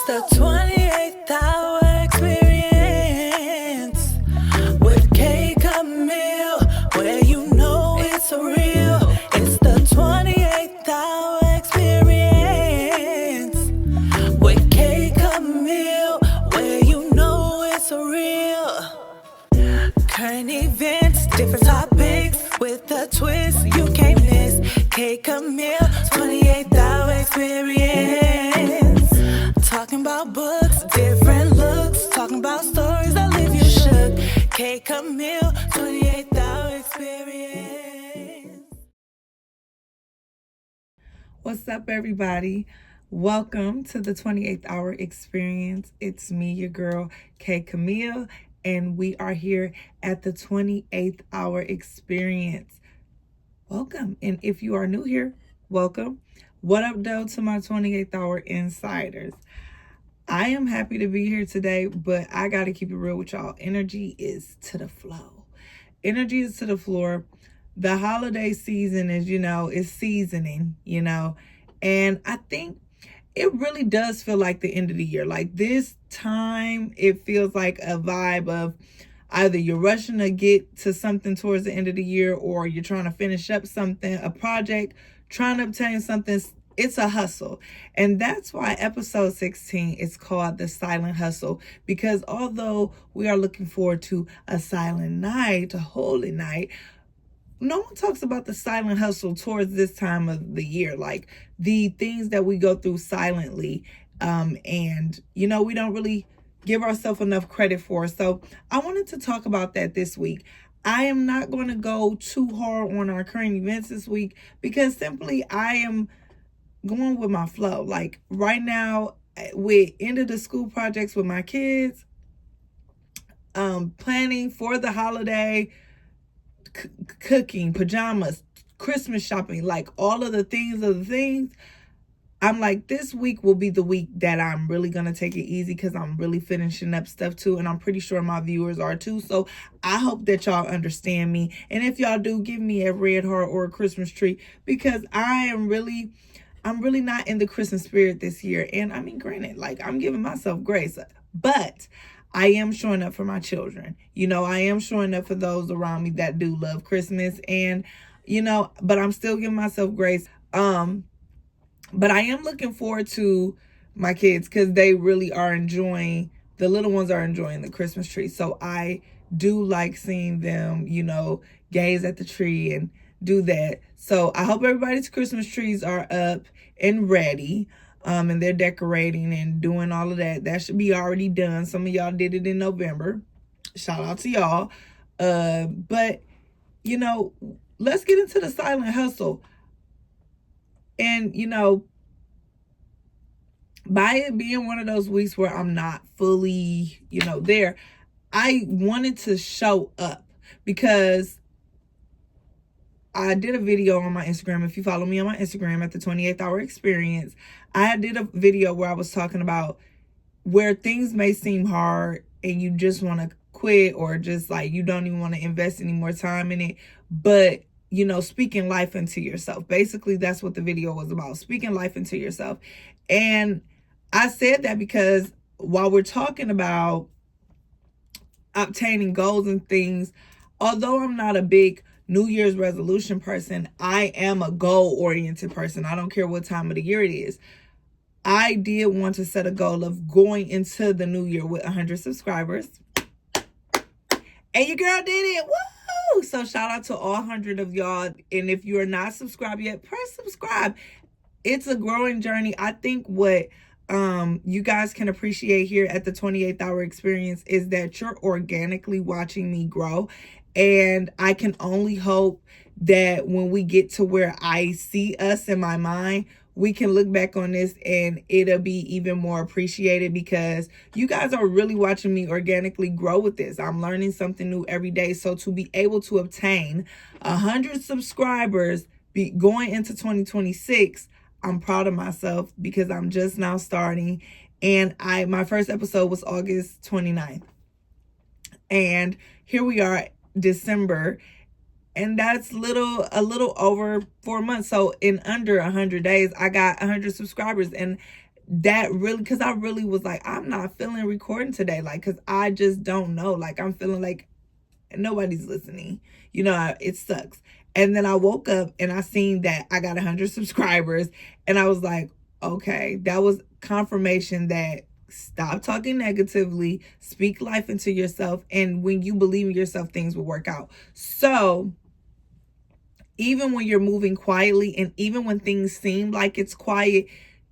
the 28th hour experience with K Camille, where you know it's real. It's the 28th hour experience with K Camille, where you know it's real. Current events, different topics with a twist you can't miss. K Camille, 28th hour experience. Talking about books, different looks. Talking about stories that leave you shook. K Camille, 28th hour experience. What's up, everybody? Welcome to the 28th hour experience. It's me, your girl, K Camille, and we are here at the 28th hour experience. Welcome. And if you are new here, welcome. What up, though, to my 28th hour insiders? I am happy to be here today, but I got to keep it real with y'all. Energy is to the flow. Energy is to the floor. The holiday season is, is seasoning, and I think it really does feel like the end of the year. Like this time, it feels like a vibe of either you're rushing to get to something towards the end of the year, or you're trying to finish up something, a project, trying to obtain something. It's a hustle. And that's why episode 16 is called The Silent Hustle, because although we are looking forward to a silent night, a holy night, no one talks about the silent hustle towards this time of the year, like the things that we go through silently. And we don't really give ourselves enough credit for. So I wanted to talk about that this week. I am not going to go too hard on our current events this week, because simply I am going with my flow. Like right now, with end of the school projects with my kids, planning for the holiday, cooking, pajamas, Christmas shopping, like all of the things. I'm like, this week will be the week that I'm really going to take it easy, because I'm really finishing up stuff too. And I'm pretty sure my viewers are too. So I hope that y'all understand me. And if y'all do, give me a red heart or a Christmas tree, because I'm really not in the Christmas spirit this year. And I mean, granted, like I'm giving myself grace, but I am showing up for my children. I am showing up for those around me that do love Christmas, and, but I'm still giving myself grace. But I am looking forward to my kids, because they really are enjoying, the little ones are enjoying the Christmas tree. So I do like seeing them, gaze at the tree and do that. So I hope everybody's Christmas trees are up and ready. And they're decorating and doing all of that. That should be already done. Some of y'all did it in November. Shout out to y'all. But, let's get into the silent hustle. And, by it being one of those weeks where I'm not fully, there, I wanted to show up, because I did a video on my Instagram. If you follow me on my Instagram at the 28th hour experience, I did a video where I was talking about where things may seem hard and you just want to quit, or just like you don't even want to invest any more time in it. But, speaking life into yourself. Basically, that's what the video was about, speaking life into yourself. And I said that because while we're talking about obtaining goals and things, although I'm not a big New Year's resolution person, I am a goal-oriented person. I don't care what time of the year it is. I did want to set a goal of going into the new year with 100 subscribers. And your girl did it. Woo! So shout out to all 100 of y'all. And if you are not subscribed yet, press subscribe. It's a growing journey. I think what you guys can appreciate here at the 28th hour experience is that you're organically watching me grow. And I can only hope that when we get to where I see us in my mind, we can look back on this and it'll be even more appreciated, because you guys are really watching me organically grow with this. I'm learning something new every day. So to be able to obtain 100 subscribers going into 2026, I'm proud of myself, because I'm just now starting. And my first episode was August 29th. And here we are, December, and that's a little over 4 months. So in under 100 days, I got 100 subscribers. And that really, because I really was like, I'm not feeling recording today, like, because I just don't know, like, I'm feeling like nobody's listening, it sucks. And then I woke up and I seen that I got 100 subscribers, and I was like, okay, that was confirmation that stop talking negatively, speak life into yourself, and when you believe in yourself, things will work out. So even when you're moving quietly, and even when things seem like it's quiet,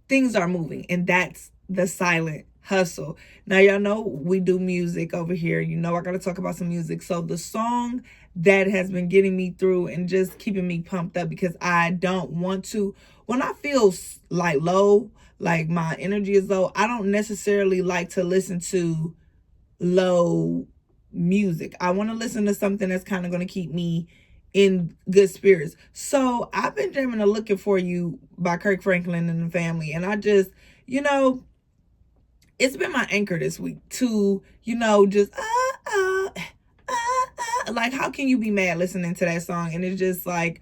things are moving, and that's the silent hustle. Now, y'all know we do music over here. I gotta talk about some music. So the song that has been getting me through and just keeping me pumped up, because I don't want to, when I feel like low, like my energy is low, I don't necessarily like to listen to low music. I want to listen to something that's kind of going to keep me in good spirits. So I've been jamming a Looking For You by Kirk Franklin and the Family. And I just, it's been my anchor this week to, just, like, how can you be mad listening to that song? And it's just like,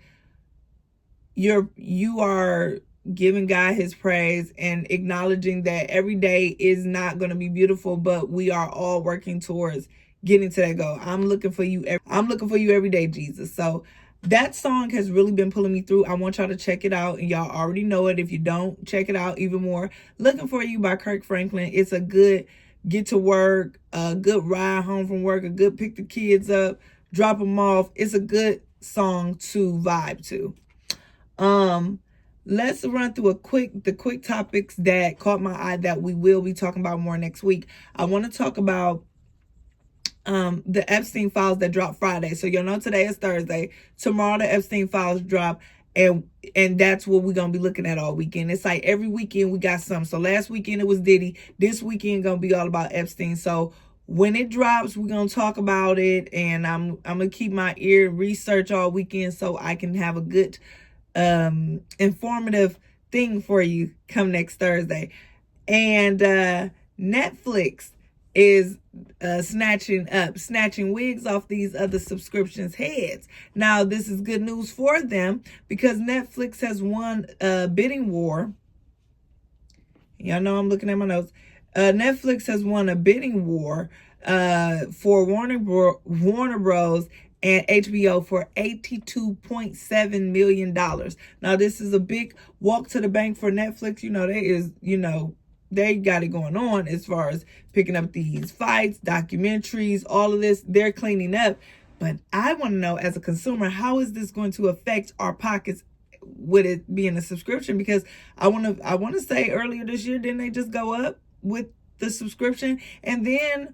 you are giving God his praise and acknowledging that every day is not going to be beautiful, but we are all working towards getting to that goal. I'm looking for you every day, Jesus. So that song has really been pulling me through. I want y'all to check it out, and y'all already know it. If you don't, check it out even more. Looking For You by Kirk Franklin. It's a good get to work, a good ride home from work, a good pick the kids up, drop them off. It's a good song to vibe to. Let's run through the quick topics that caught my eye that we will be talking about more next week. I want to talk about the Epstein files that dropped Friday. So you'll know today is Thursday. Tomorrow the Epstein files drop, and that's what we're gonna be looking at all weekend. It's like every weekend we got some. So last weekend it was Diddy. This weekend gonna be all about Epstein. So when it drops, we're gonna talk about it, and I'm gonna keep my ear research all weekend so I can have a good informative thing for you come next Thursday. And Netflix is snatching wigs off these other subscriptions heads. Now, this is good news for them because Netflix has won a bidding war. Y'all know I'm looking at my notes. Netflix has won a bidding war for Warner Bros. And HBO for $82.7 million. Now, this is a big walk to the bank for Netflix. They got it going on as far as picking up these fights, documentaries, all of this. They're cleaning up. But I want to know, as a consumer, how is this going to affect our pockets with it being a subscription? Because I want to say earlier this year, didn't they just go up with the subscription? And then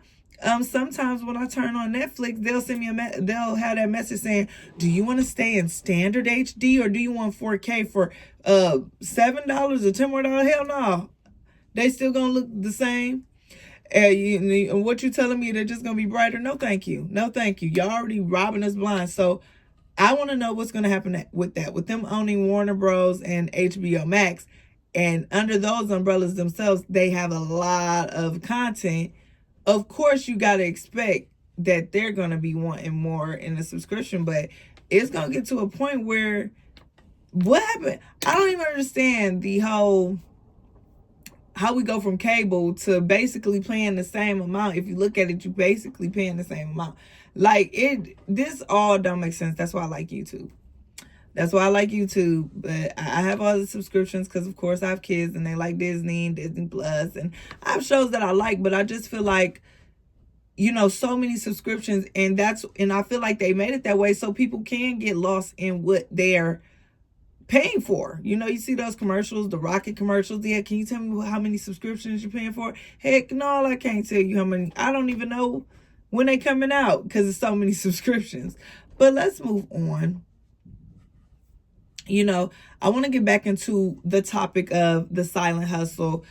sometimes when I turn on Netflix, they'll send me they'll have that message saying, do you want to stay in standard HD or do you want 4K for $7 or $10 more? Hell no. They still gonna look the same. And what you telling me, they're just gonna be brighter? No, thank you. No, thank you. Y'all already robbing us blind. So I want to know what's gonna happen with that, with them owning Warner Bros. And HBO Max. And under those umbrellas themselves, they have a lot of content. Of course, you got to expect that they're going to be wanting more in the subscription, but it's going to get to a point where, what happened? I don't even understand the whole, how we go from cable to basically paying the same amount. If you look at it, you're basically paying the same amount. This all don't make sense. That's why I like YouTube. But I have other subscriptions because, of course, I have kids and they like Disney and Disney Plus, and I have shows that I like, but I just feel like, so many subscriptions, and I feel like they made it that way so people can get lost in what they're paying for. You see those commercials, the Rocket commercials. Yeah, can you tell me how many subscriptions you're paying for? Heck no, I can't tell you how many. I don't even know when they coming out because there's so many subscriptions. But let's move on. I want to get back into the topic of the silent hustle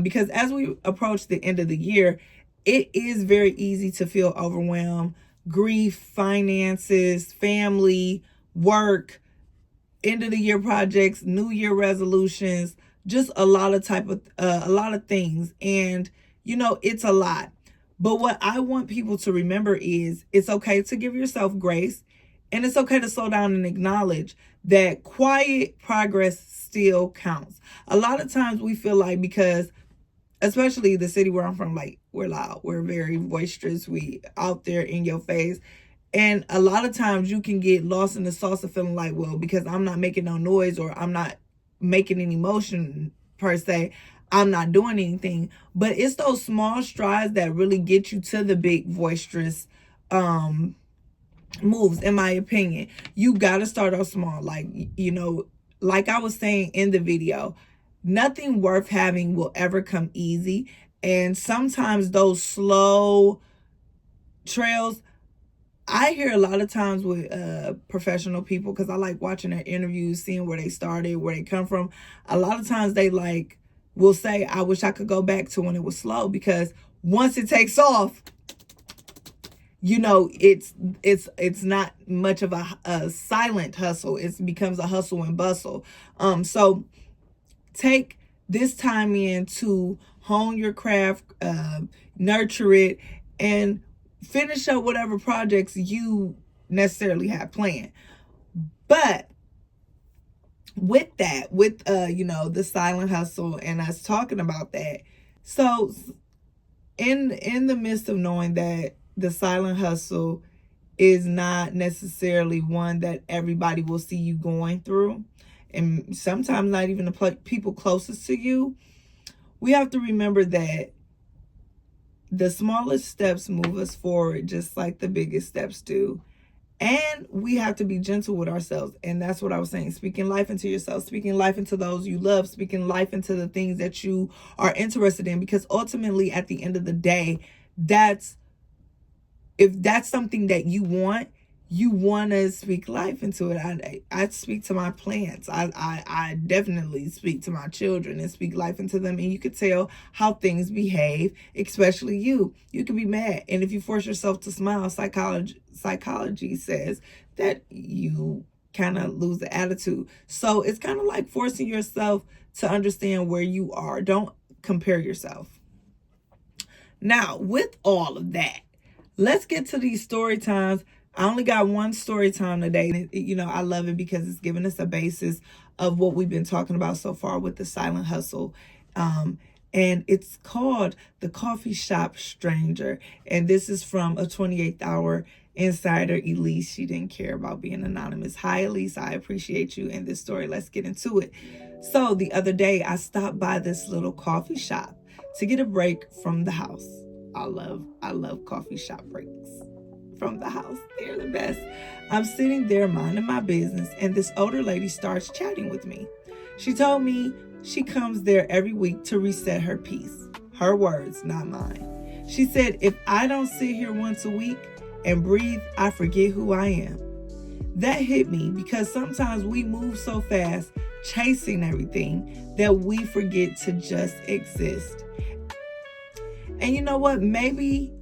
because as we approach the end of the year, it is very easy to feel overwhelmed. Grief, finances, family, work, end of the year projects, new year resolutions, just a lot of things. And, it's a lot. But what I want people to remember is it's okay to give yourself grace. And it's okay to slow down and acknowledge that quiet progress still counts. A lot of times we feel like, because especially the city where I'm from, like, we're loud, we're very boisterous, we out there in your face. And a lot of times you can get lost in the sauce of feeling like, well, because I'm not making no noise or I'm not making any motion per se, I'm not doing anything. But it's those small strides that really get you to the big boisterous moves, in my opinion. You got to start off small. Like, like I was saying in the video, nothing worth having will ever come easy. And sometimes those slow trails, I hear a lot of times with professional people, because I like watching their interviews, seeing where they started, where they come from. A lot of times they will say, I wish I could go back to when it was slow, because once it takes off, it's not much of a silent hustle. It becomes a hustle and bustle. So take this time in to hone your craft, nurture it, and finish up whatever projects you necessarily have planned. But with that, with the silent hustle and us talking about that, so in the midst of knowing that the silent hustle is not necessarily one that everybody will see you going through, and sometimes not even the people closest to you, we have to remember that the smallest steps move us forward just like the biggest steps do. And we have to be gentle with ourselves. And that's what I was saying. Speaking life into yourself, speaking life into those you love, speaking life into the things that you are interested in. Because ultimately, at the end of the day, if that's something that you want to speak life into it. I speak to my plants. I definitely speak to my children and speak life into them. And you could tell how things behave, especially you. You can be mad. And if you force yourself to smile, psychology says that you kind of lose the attitude. So it's kind of like forcing yourself to understand where you are. Don't compare yourself. Now, with all of that, let's get to these story times. I only got one story time today. I love it because it's giving us a basis of what we've been talking about so far with the silent hustle. And it's called The Coffee Shop Stranger. And this is from a 28th Hour Insider, Elise. She didn't care about being anonymous. Hi, Elise. I appreciate you in this story. Let's get into it. So the other day, I stopped by this little coffee shop to get a break from the house. I love coffee shop breaks from the house. They're the best. I'm sitting there minding my business, and this older lady starts chatting with me. She told me she comes there every week to reset her peace. Her words, not mine. She said, if I don't sit here once a week and breathe, I forget who I am. That hit me because sometimes we move so fast, chasing everything, that we forget to just exist. And you know what? Maybe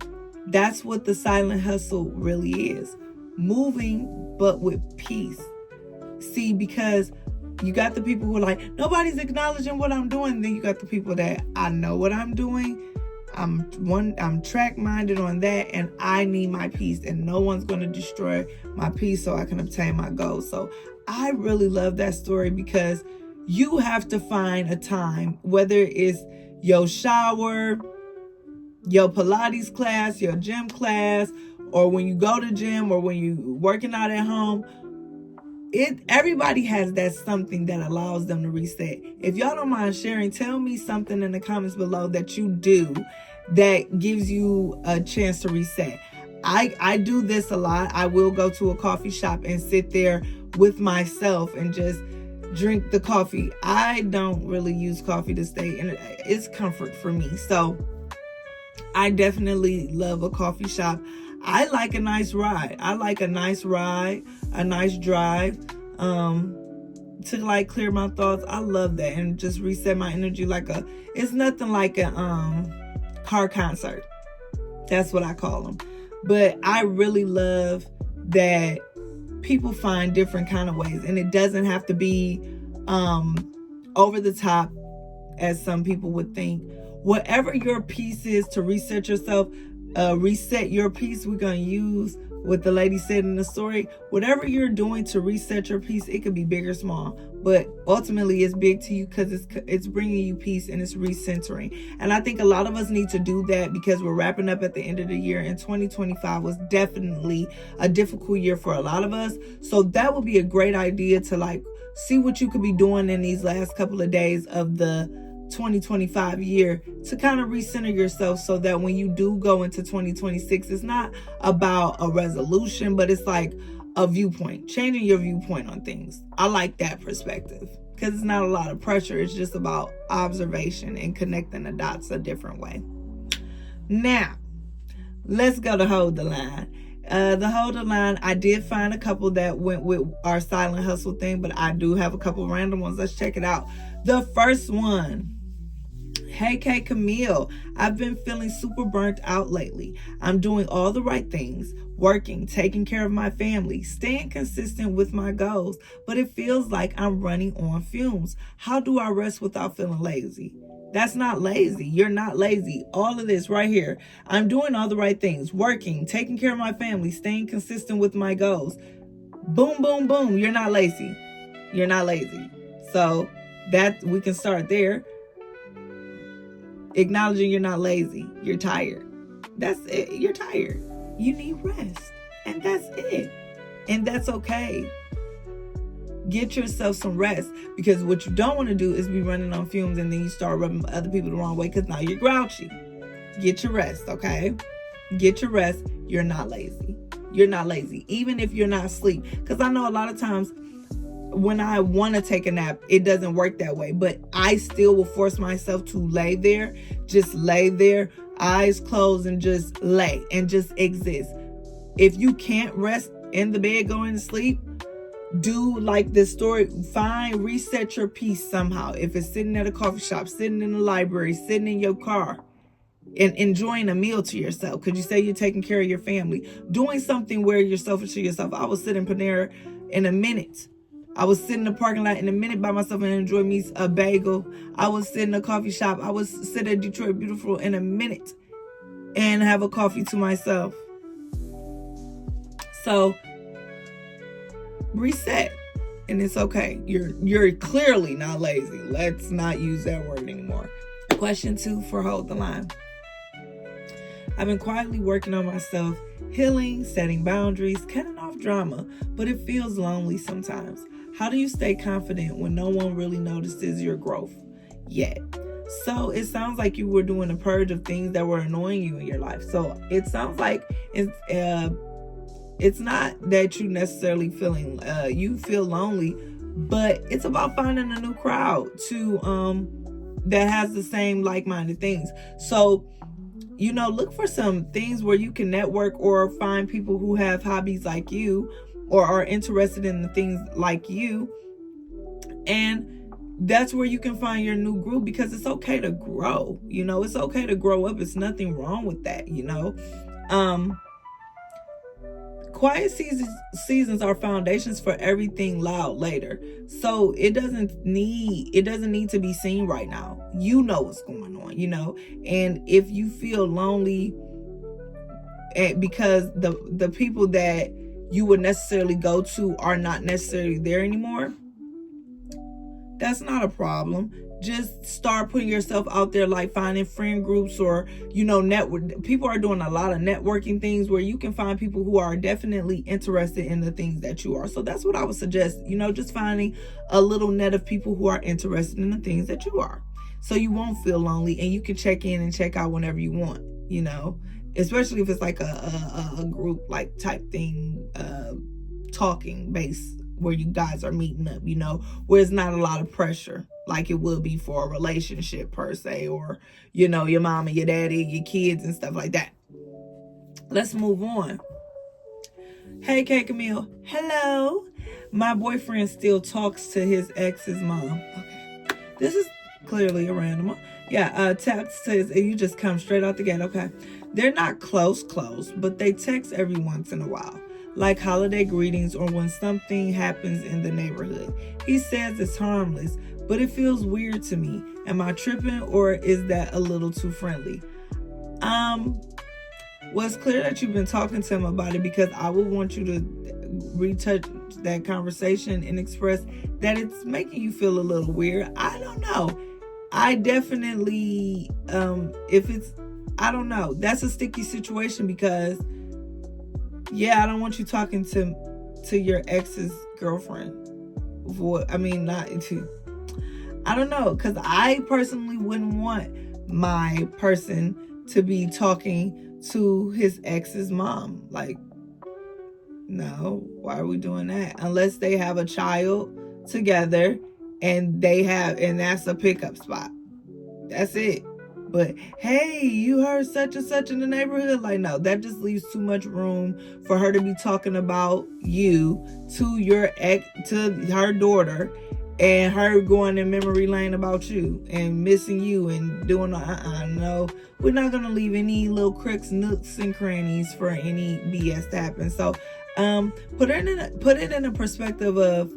that's what the silent hustle really is. Moving, but with peace. See, because you got the people who are like, nobody's acknowledging what I'm doing. Then you got the people that I know what I'm doing. I'm track-minded on that, and I need my peace, and no one's going to destroy my peace so I can obtain my goals. So I really love that story because you have to find a time, whether it's your shower, your Pilates class, your gym class, or when you go to gym, or when you working out at home. Everybody has that something that allows them to reset. If y'all don't mind sharing, tell me something in the comments below that you do that gives you a chance to reset. I do this a lot. I will go to a coffee shop and sit there with myself and just drink the coffee. I don't really use coffee to stay, and it's comfort for me. So I definitely love a coffee shop. I like a nice ride. A nice drive, to like clear my thoughts. I love that, and just reset my energy. It's nothing like a car concert. That's what I call them. But I really love that people find different kind of ways, and it doesn't have to be over the top as some people would think. Whatever your piece is to reset yourself, reset your piece. We're going to use what the lady said in the story, whatever you're doing to reset your peace, it could be big or small, but ultimately it's big to you because it's bringing you peace and it's recentering. And I think a lot of us need to do that because we're wrapping up at the end of the year, and 2025 was definitely a difficult year for a lot of us. So that would be a great idea to like see what you could be doing in these last couple of days of the 2025 year to kind of recenter yourself, so that when you do go into 2026, it's not about a resolution, but it's like a viewpoint, changing your viewpoint on things. I like that perspective because it's not a lot of pressure. It's just about observation and connecting the dots a different way. Now, let's go to hold the line. The hold the line, I did find a couple that went with our silent hustle thing, but I do have a couple random ones. Let's check it out. The first one. Hey, K Camille, I've been feeling super burnt out lately. I'm doing all the right things, working, taking care of my family, staying consistent with my goals, but it feels like I'm running on fumes. How do I rest without feeling lazy? That's not lazy. You're not lazy. All of this right here. I'm doing all the right things, working, taking care of my family, staying consistent with my goals. Boom, boom, boom. You're not lazy. You're not lazy. So that we can start there. Acknowledging you're not lazy. You're tired. That's it. You're tired. You need rest. And that's it. And that's okay. Get yourself some rest, because what you don't want to do is be running on fumes and then you start rubbing other people the wrong way because now you're grouchy. Get your rest, okay? Get your rest. You're not lazy. You're not lazy. Even if you're not asleep. Because I know a lot of times when I want to take a nap, it doesn't work that way. But I still will force myself to lay there. Just lay there, eyes closed, and just lay and just exist. If you can't rest in the bed going to sleep, do like this story. Reset your peace somehow. If it's sitting at a coffee shop, sitting in the library, sitting in your car, and enjoying a meal to yourself. Could you say you're taking care of your family? Doing something where you're selfish to yourself. I was sitting in Panera in a minute. I was sitting in the parking lot in a minute by myself and enjoy me a bagel. I was sitting in a coffee shop. I was sitting at Detroit Beautiful in a minute and have a coffee to myself. So reset, and it's okay. You're clearly not lazy. Let's not use that word anymore. Question 2 for Hold the Line. I've been quietly working on myself, healing, setting boundaries, cutting off drama, but it feels lonely sometimes. How do you stay confident when no one really notices your growth yet? So it sounds like you were doing a purge of things that were annoying you in your life. So it sounds like it's not that you necessarily feeling you feel lonely, but it's about finding a new crowd that has the same like-minded things. So look for some things where you can network or find people who have hobbies like you or are interested in the things like you. And that's where you can find your new group, because it's okay to grow. It's okay to grow up. It's nothing wrong with that, Quiet seasons are foundations for everything loud later. So it doesn't need to be seen right now. You know what's going on, and if you feel lonely because the people that you would necessarily go to are not necessarily there anymore, that's not a problem. Just start putting yourself out there, like finding friend groups or, network. People are doing a lot of networking things where you can find people who are definitely interested in the things that you are. So that's what I would suggest, just finding a little net of people who are interested in the things that you are. So you won't feel lonely and you can check in and check out whenever you want, especially if it's like a group like type thing, talking base where you guys are meeting up, where it's not a lot of pressure like it would be for a relationship per se, or, your mom and your daddy, your kids and stuff like that. Let's move on. Hey, K Camille. Hello. My boyfriend still talks to his ex's mom. Okay. This is clearly a random one. Yeah, text says, you just come straight out the gate. Okay. They're not close, but they text every once in a while, like holiday greetings or when something happens in the neighborhood. He says it's harmless, but it feels weird to me. Am I tripping, or is that a little too friendly? Well, it's clear that you've been talking to him about it, because I would want you to retouch that conversation and express that it's making you feel a little weird. I don't know. I definitely, I don't know. That's a sticky situation, because, yeah, I don't want you talking to your ex's girlfriend. I don't know, because I personally wouldn't want my person to be talking to his ex's mom. Like, no, why are we doing that? Unless they have a child together and that's a pickup spot. That's it. But hey, you heard such and such in the neighborhood. Like, no, that just leaves too much room for her to be talking about you to your ex, to her daughter, and her going in memory lane about you and missing you and doing no, we're not gonna leave any little crooks, nooks, and crannies for any BS to happen. So put it in a perspective of,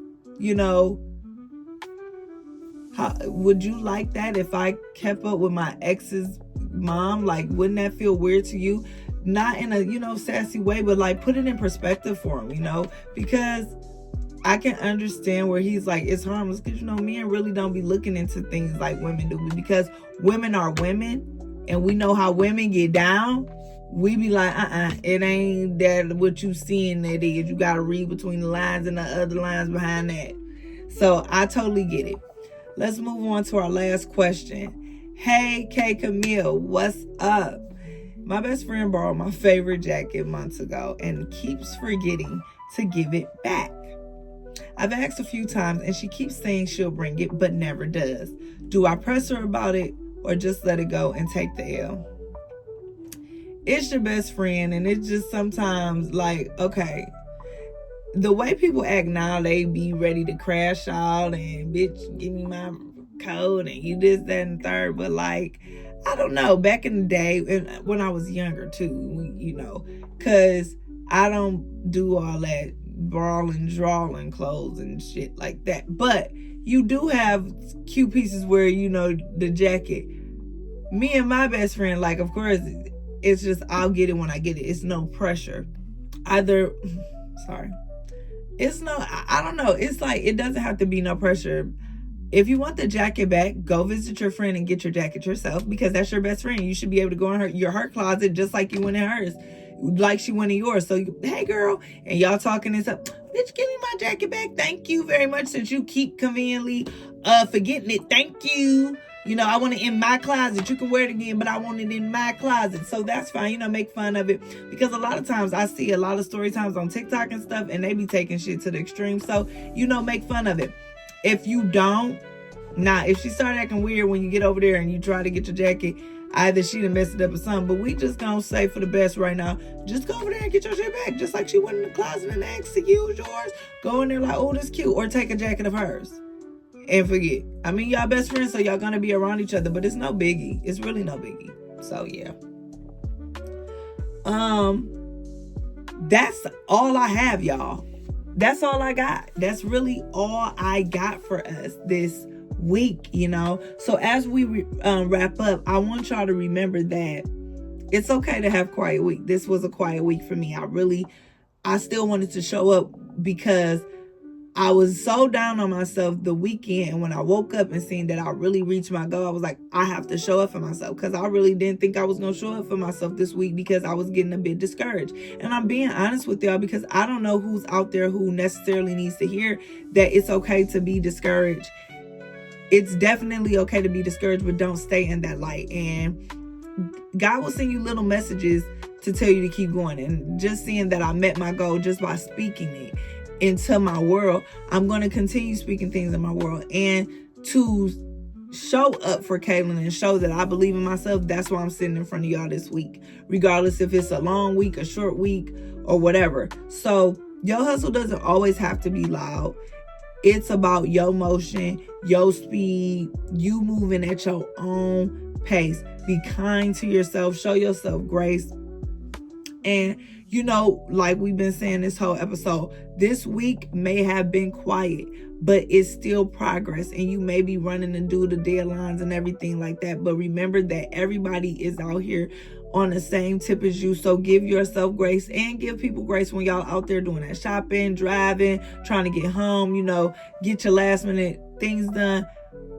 how would you like that if I kept up with my ex's mom? Like, wouldn't that feel weird to you? Not in a sassy way, but like, put it in perspective for him, because I can understand where he's like, it's harmless, because men really don't be looking into things like women do, because women are women and we know how women get down. We be like, it ain't that what you seeing that is. You gotta read between the lines and the other lines behind that. So I totally get it. Let's move on to our last question. Hey, K Camille, what's up? My best friend borrowed my favorite jacket months ago and keeps forgetting to give it back. I've asked a few times and she keeps saying she'll bring it, but never does. Do I press her about it or just let it go and take the L? It's your best friend, and it's just sometimes like, okay, the way people act now, they be ready to crash out and bitch, give me my code and you this, that, and third. But like, I don't know, back in the day, and when I was younger too, because I don't do all that brawling, drawing clothes and shit like that. But you do have cute pieces where, the jacket. Me and my best friend, like, of course, it's just, I'll get it when I get it. It's no pressure. I don't know. It's like, it doesn't have to be no pressure. If you want the jacket back, go visit your friend and get your jacket yourself, because that's your best friend. You should be able to go in her closet just like you went in hers, like she went in yours. So, hey girl, and y'all talking and stuff. Bitch, give me my jacket back. Thank you very much, since you keep conveniently forgetting it. Thank you. I want it in my closet. You can wear it again, but I want it in my closet. So that's fine. Make fun of it. Because a lot of times I see a lot of story times on TikTok and stuff, and they be taking shit to the extreme. So, make fun of it. If you don't, if she started acting weird when you get over there and you try to get your jacket, either she done messed it up or something. But we just gonna say for the best right now, just go over there and get your shit back. Just like she went in the closet and asked to use yours. Go in there like, oh, this cute. Or take a jacket of hers. And forget. Y'all best friends, so y'all gonna be around each other, but it's no biggie. It's really no biggie. So yeah. That's all I have, y'all. That's all I got. That's really all I got for us this week, So as we wrap up, I want y'all to remember that it's okay to have quiet week. This was a quiet week for me. I still wanted to show up because I was so down on myself the weekend, and when I woke up and seen that I really reached my goal, I was like, I have to show up for myself, because I really didn't think I was going to show up for myself this week, because I was getting a bit discouraged. And I'm being honest with y'all, because I don't know who's out there who necessarily needs to hear that it's okay to be discouraged. It's definitely okay to be discouraged, but don't stay in that light. And God will send you little messages to tell you to keep going. And just seeing that I met my goal just by speaking it into my world, I'm going to continue speaking things in my world. And to show up for Kaylin and show that I believe in myself, that's why I'm sitting in front of y'all this week, regardless if it's a long week, a short week, or whatever. So your hustle doesn't always have to be loud. It's about your motion, your speed, you moving at your own pace. Be kind to yourself, show yourself grace. And like we've been saying this whole episode, this week may have been quiet, but it's still progress, and you may be running and do the deadlines and everything like that. But remember that everybody is out here on the same tip as you. So give yourself grace and give people grace when y'all out there doing that shopping, driving, trying to get home, get your last minute things done.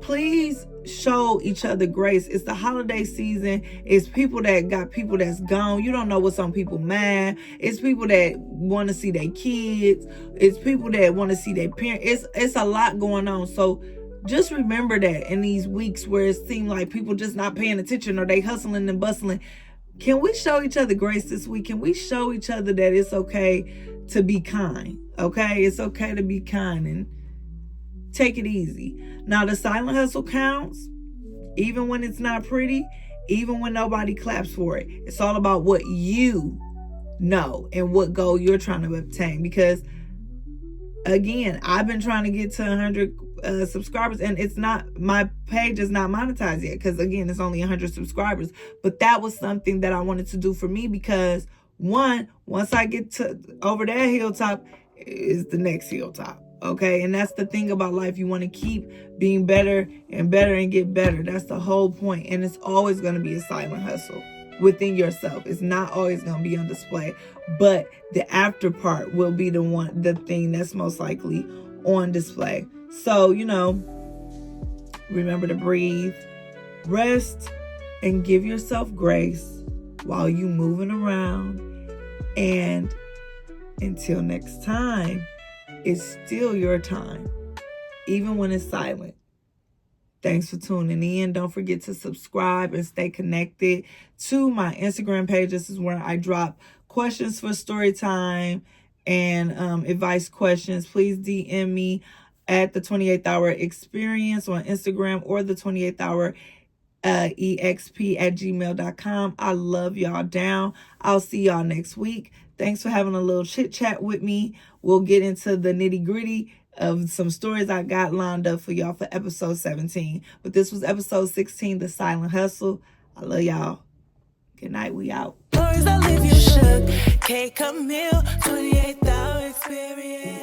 Please show each other grace. It's the holiday season. It's people that got people that's gone. You don't know what's on people mind. It's people that want to see their kids. It's people that want to see their parents. It's a lot going on. So just remember that in these weeks where it seems like people just not paying attention or they hustling and bustling. Can we show each other grace this week? Can we show each other that it's okay to be kind? Okay? It's okay to be kind and take it easy. Now, the silent hustle counts, even when it's not pretty, even when nobody claps for it. It's all about what you know and what goal you're trying to obtain. Because, again, I've been trying to get to 100 subscribers, and my page is not monetized yet because, again, it's only 100 subscribers. But that was something that I wanted to do for me because, once I get to over that hilltop is the next hilltop. Okay, and that's the thing about life. You want to keep being better and better and get better. That's the whole point. And it's always going to be a silent hustle within yourself. It's not always going to be on display, but the after part will be the thing that's most likely on display. So, remember to breathe, rest, and give yourself grace while you moving around. And until next time, it's still your time, even when it's silent. Thanks for tuning in. Don't forget to subscribe and stay connected to my Instagram page. This is where I drop questions for story time and advice questions. Please DM me at the 28th Hour Experience on Instagram or the 28th Hour exp@gmail.com. I love y'all down. I'll see y'all next week. Thanks for having a little chit chat with me. We'll get into the nitty gritty of some stories I got lined up for y'all for episode 17. But this was episode 16, The Silent Hustle. I love y'all. Good night. We out. Stories that leave you shook. K. Camille, 28th Hour Experience.